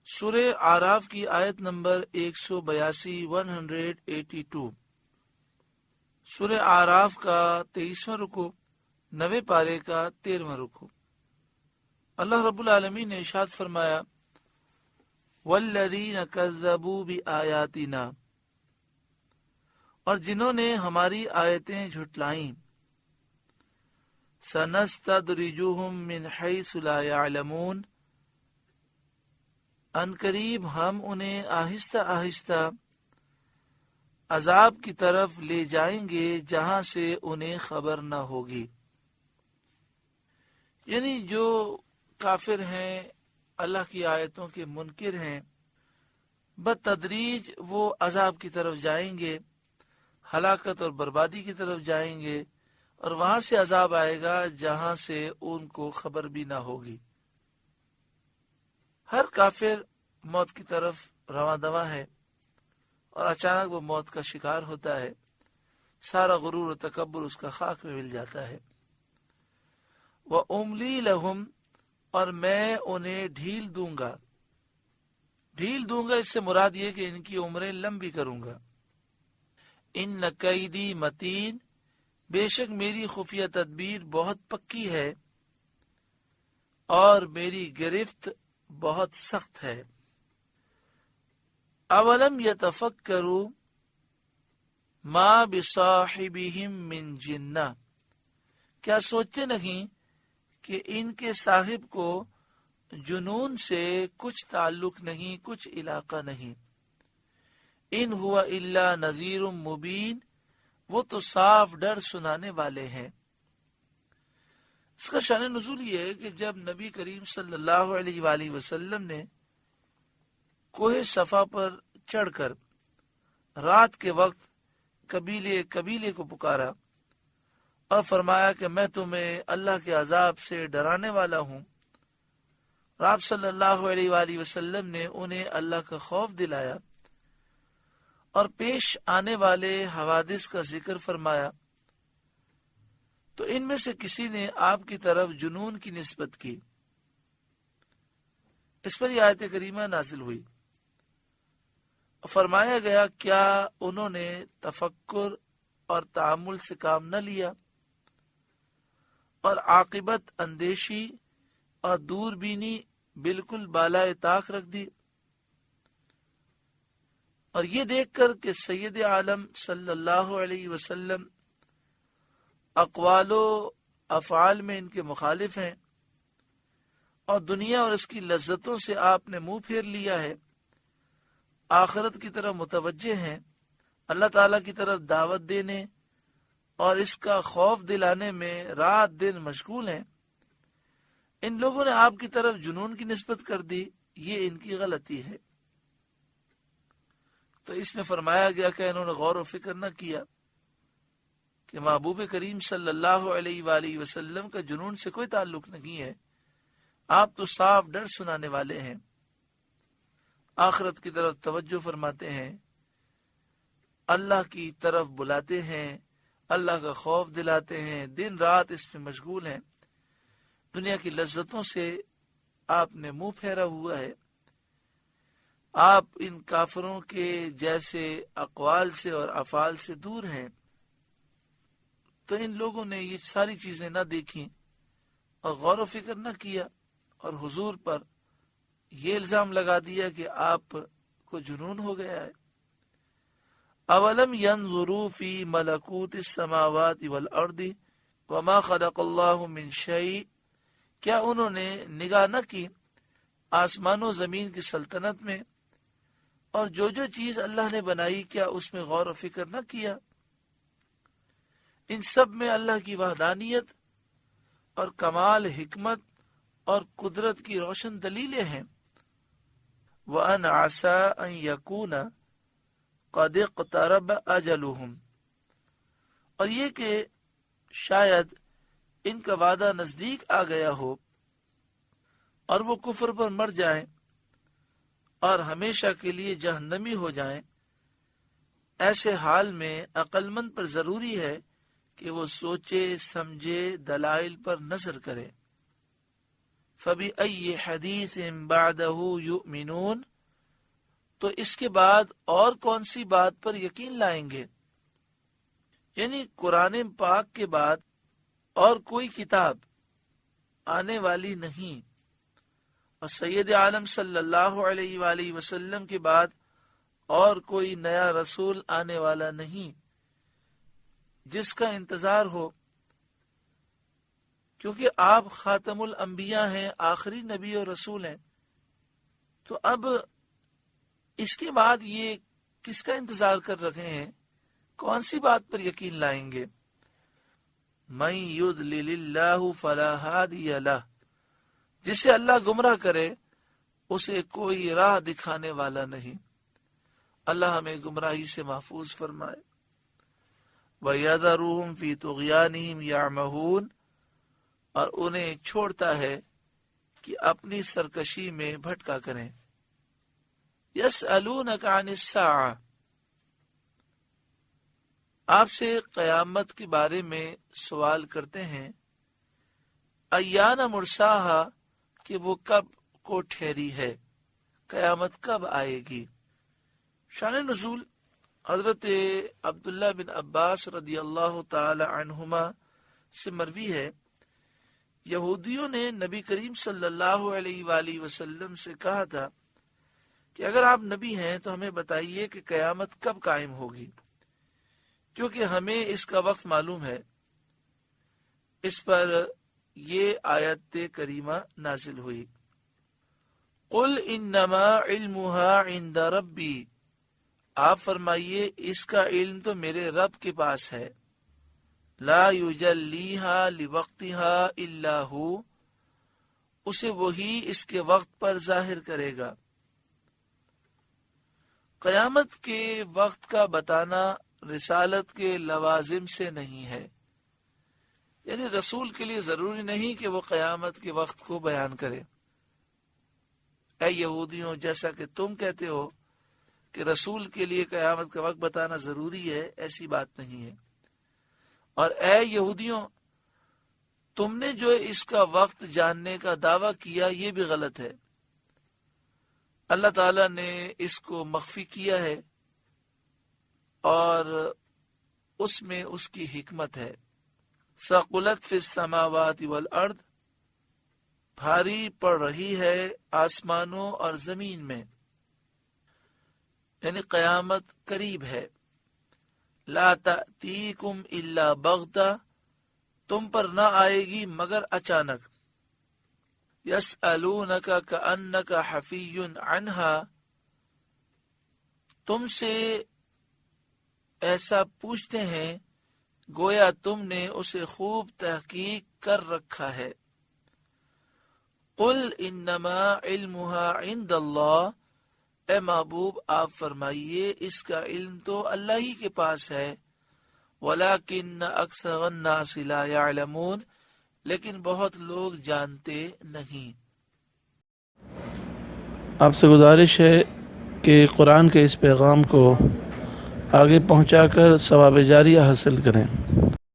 سورہ آراف کی آیت نمبر 182 182۔ سورہ آراف کا 23واں رکوع، 9ویں پارے کا 13واں رکوع۔ اللہ رب العالمین نے ارشاد فرمایا والذین کذبوا بآیاتنا، اور جنہوں نے ہماری آیتیں جھٹلائیں، سنستدرجہم من حیث لا یعلمون، ان قریب ہم انہیں آہستہ آہستہ عذاب کی طرف لے جائیں گے جہاں سے انہیں خبر نہ ہوگی۔ یعنی جو کافر ہیں، اللہ کی آیتوں کے منکر ہیں، بتدریج وہ عذاب کی طرف جائیں گے، ہلاکت اور بربادی کی طرف جائیں گے، اور وہاں سے عذاب آئے گا جہاں سے ان کو خبر بھی نہ ہوگی۔ ہر کافر موت کی طرف رواں دواں ہے، اور اچانک وہ موت کا شکار ہوتا ہے، سارا غرور و تکبر اس کا خاک میں مل جاتا ہے۔ وَأُمْلِي لَهُمْ، اور میں انہیں ڈھیل دوں گا۔ ڈھیل دوں گا اس سے مراد یہ کہ ان کی عمریں لمبی کروں گا۔ ان کیدی متین، بے شک میری خفیہ تدبیر بہت پکی ہے، اور میری گرفت بہت سخت ہے۔ اولم یتفکروا ما بصاحبہم من جنہ، کیا سوچتے نہیں کہ ان کے صاحب کو جنون سے کچھ تعلق نہیں، کچھ علاقہ نہیں۔ ان ہوا الا نذیر مبین، وہ تو صاف ڈر سنانے والے ہیں۔ اس کا شان نزول یہ ہے کہ جب نبی کریم صلی اللہ علیہ وآلہ وسلم نے کوہ صفا پر چڑھ کر رات کے وقت قبیلے کو پکارا اور فرمایا کہ میں تمہیں اللہ کے عذاب سے ڈرانے والا ہوں، اور آپ صلی اللہ علیہ وآلہ وسلم نے انہیں اللہ کا خوف دلایا اور پیش آنے والے حوادث کا ذکر فرمایا، تو ان میں سے کسی نے آپ کی طرف جنون کی نسبت کی۔ اس پر یہ آیت کریمہ نازل ہوئی، فرمایا گیا کیا انہوں نے تفکر اور تأمل سے کام نہ لیا اور عاقبت اندیشی اور دور بینی بالکل بالائے طاق رکھ دی، اور یہ دیکھ کر کہ سید عالم صلی اللہ علیہ وسلم اقوال و افعال میں ان کے مخالف ہیں، اور دنیا اور اس کی لذتوں سے آپ نے منہ پھیر لیا ہے، آخرت کی طرف متوجہ ہیں، اللہ تعالیٰ کی طرف دعوت دینے اور اس کا خوف دلانے میں رات دن مشغول ہیں، ان لوگوں نے آپ کی طرف جنون کی نسبت کر دی، یہ ان کی غلطی ہے۔ تو اس میں فرمایا گیا کہ انہوں نے غور و فکر نہ کیا کہ محبوب کریم صلی اللہ علیہ وآلہ وسلم کا جنون سے کوئی تعلق نہیں ہے، آپ تو صاف ڈر سنانے والے ہیں، آخرت کی طرف توجہ فرماتے ہیں، اللہ کی طرف بلاتے ہیں، اللہ کا خوف دلاتے ہیں، دن رات اس میں مشغول ہیں، دنیا کی لذتوں سے آپ نے منہ پھیرا ہوا ہے، آپ ان کافروں کے جیسے اقوال سے اور افعال سے دور ہیں۔ تو ان لوگوں نے یہ ساری چیزیں نہ دیکھیں اور غور و فکر نہ کیا، اور حضور پر یہ الزام لگا دیا کہ آپ کو جنون ہو گیا ہے۔ اولم ينظروا في ملکوت السماوات والارض وما خلق اللہ من شیء، کیا انہوں نے نگاہ نہ کی آسمان و زمین کی سلطنت میں، اور جو چیز اللہ نے بنائی کیا اس میں غور و فکر نہ کیا؟ ان سب میں اللہ کی وحدانیت اور کمال حکمت اور قدرت کی روشن دلیلیں ہیں۔ وَأَنْ عَسَىٰ أَنْ يَكُونَ قَدِ اقْتَرَبَ أَجَلُهُمْ، اور یہ کہ شاید ان کا وعدہ نزدیک آ گیا ہو اور وہ کفر پر مر جائیں اور ہمیشہ کے لیے جہنمی ہو جائیں۔ ایسے حال میں عقل مند پر ضروری ہے کہ وہ سوچے سمجھے، دلائل پر نظر کرے۔ فَبِأَيِّ حَدِيثٍ بَعْدَهُ يُؤْمِنُونَ، تو اس کے بعد اور کون سی بات پر یقین لائیں گے؟ یعنی قرآن پاک کے بعد اور کوئی کتاب آنے والی نہیں، اور سید عالم صلی اللہ علیہ وآلہ وسلم کے بعد اور کوئی نیا رسول آنے والا نہیں جس کا انتظار ہو، کیونکہ آپ خاتم الانبیاء ہیں، آخری نبی اور رسول ہیں۔ تو اب اس کے بعد یہ کس کا انتظار کر رکھے ہیں؟ کون سی بات پر یقین لائیں گے؟ مَن يُضْلِلِ اللَّهُ فَلَا هَادِيَ لَهُ، جسے اللہ گمراہ کرے اسے کوئی راہ دکھانے والا نہیں۔ اللہ ہمیں گمراہی سے محفوظ فرمائے۔ وَيَذَرُهُمْ فِي طُغْيَانِهِمْ يَعْمَهُونَ، اور انہیں چھوڑتا ہے کہ اپنی سرکشی میں بھٹکا کریں۔ يَسْأَلُونَكَ عَنِ السَّاعَةِ، آپ سے قیامت کے بارے میں سوال کرتے ہیں۔ ایان مرساہا، کہ وہ کب کو ٹھہری ہے، قیامت کب آئے گی۔ شان نزول حضرت عبداللہ بن عباس رضی اللہ تعالی عنہما سے مروی ہے، یہودیوں نے نبی کریم صلی اللہ علیہ وآلہ وسلم سے کہا تھا کہ اگر آپ نبی ہیں تو ہمیں بتائیے کہ قیامت کب قائم ہوگی، کیونکہ ہمیں اس کا وقت معلوم ہے۔ اس پر یہ آیت کریمہ نازل ہوئی، قل انما علمها عند ربی، آپ فرمائیے اس کا علم تو میرے رب کے پاس ہے۔ لا یجلیها لوقتها الا هو، اسے وہی اس کے وقت پر ظاہر کرے گا۔ قیامت کے وقت کا بتانا رسالت کے لوازم سے نہیں ہے، یعنی رسول کے لیے ضروری نہیں کہ وہ قیامت کے وقت کو بیان کرے۔ اے یہودیوں، جیسا کہ تم کہتے ہو کہ رسول کے لیے قیامت کا وقت بتانا ضروری ہے، ایسی بات نہیں ہے۔ اور اے یہودیوں، تم نے جو اس کا وقت جاننے کا دعویٰ کیا یہ بھی غلط ہے۔ اللہ تعالیٰ نے اس کو مخفی کیا ہے اور اس میں اس کی حکمت ہے۔ ثقلت فی السماوات والارض، بھاری پڑ رہی ہے آسمانوں اور زمین میں، یعنی قیامت قریب ہے۔ لا تأتیکم الا بغتہ، تم پر نہ آئے گی مگر اچانک۔ یسألونک کأنک حفی عنہا، تم سے ایسا پوچھتے ہیں گویا تم نے اسے خوب تحقیق کر رکھا ہے۔ قل انما علمها عند اللہ، اے محبوب آپ فرمائیے اس کا علم تو اللہ ہی کے پاس ہے۔ ولیکن اکثر الناس لا یعلمون، لیکن بہت لوگ جانتے نہیں۔ آپ سے گزارش ہے کہ قرآن کے اس پیغام کو آگے پہنچا کر ثواب جاریہ حاصل کریں۔